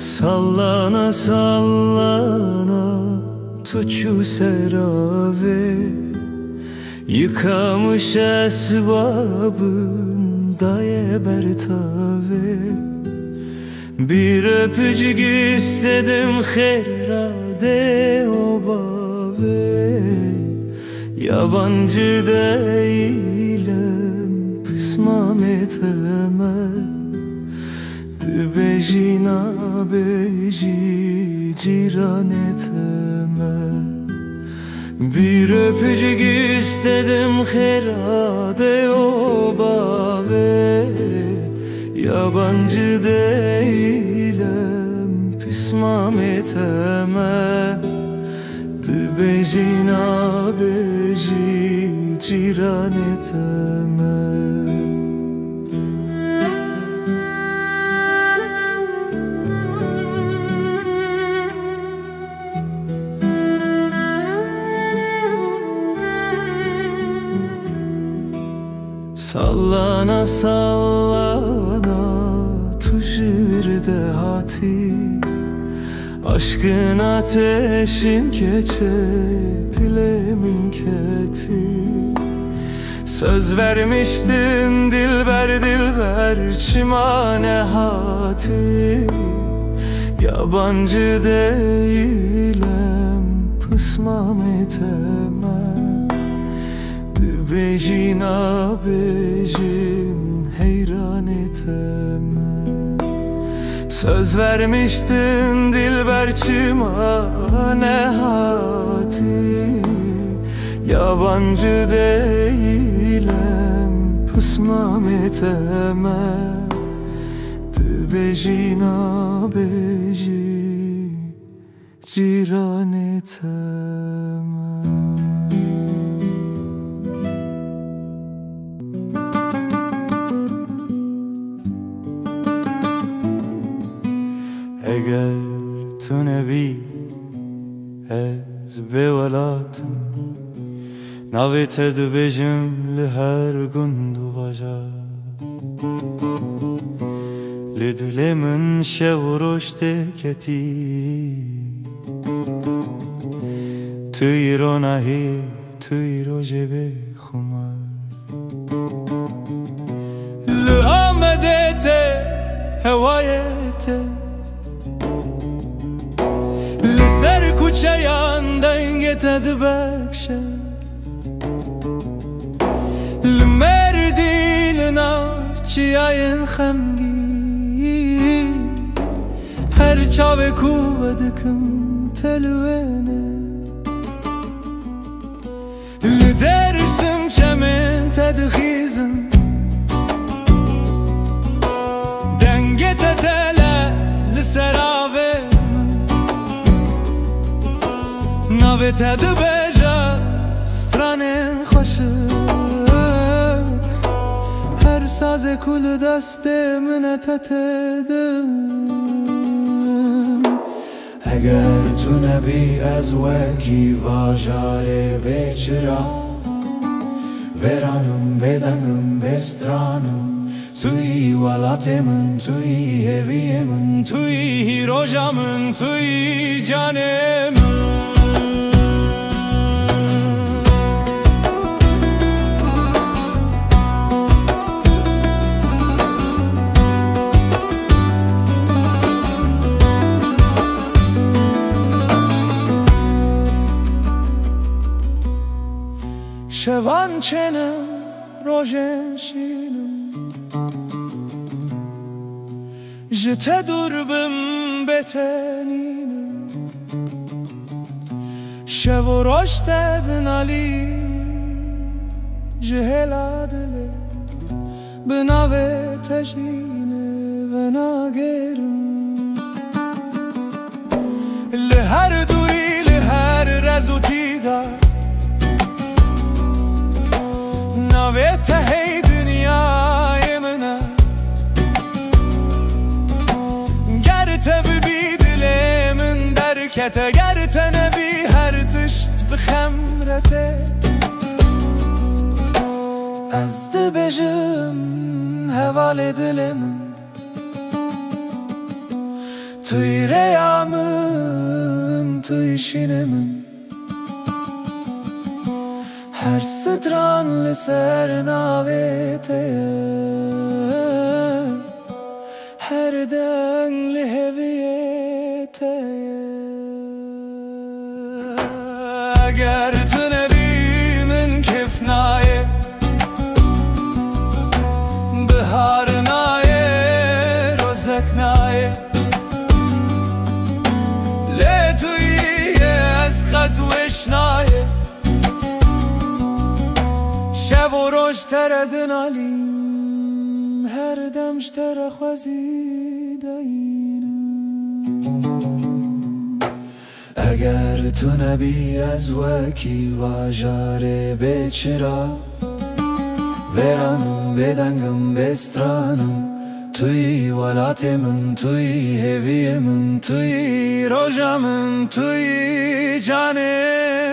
Sallana sallana tuçu serave, yıkamış esbabın daye bertave. Bir öpücük istedim herade o bave. Yabancı değilim pısmam etemem. Bejina beji ciran eteme. Bir öpücük istedim herade o bave. Yabancı değilim pısmam eteme. Bejina beji ciran eteme. Sallana sallana tuşirde hati. Aşkın ateşin keçe dilemin keti. Söz vermiştin dilber dilber çimane hati. Yabancı değilim pısmam etemem. Bejina bejin heyran eteme. Söz vermiştin dilber çimane hati. Yabancı değilim pısmam eteme. Bejina beji ciran eteme. اگر تو نبی از بولاتم نویتد بجم لهر گندو بجا لدلمن شورشت کتی توی رو نهی توی رو جبه خمار لآمدت هوایت لسر کوچه یاندنگت دبکشه لمردی لنافچیاین خمگی هر چاوه کوبدکم تلوینه لدرسم چمن تدخیزم دنگت تله لسراوه نویت دبجا سترانین خوشم هر ساز کل دست من تتدم اگر تو نبی از وکی واجار بچرا veranım bedanım bestranım توی ولاتمın توی heviyemin توی rojamın توی canımın. شوان چنم روشن شینم جته دربم بتنینم شو رشتدن علی جهلا دله بناوه تجینه و ناگرم لهر دوری لهر رزوتی دار نویت هی dünyayı mına گرته ببی دلمن درکته گرته نبی هر تشت بخمرته از دبجم هوال دلمن توی reyamın, توی şinemin her stran لسر ناویته her دنگ لهویته اگر تو نبیمن کفنایه بهار نایه روزک نایه شب و روز تردن علیم هر دمش تر خوزیدین اگر تو نبی از وکی واجاره بچرا ورم بدنگم بسترانم توی ولات من توی هوی من توی روژا من توی جانه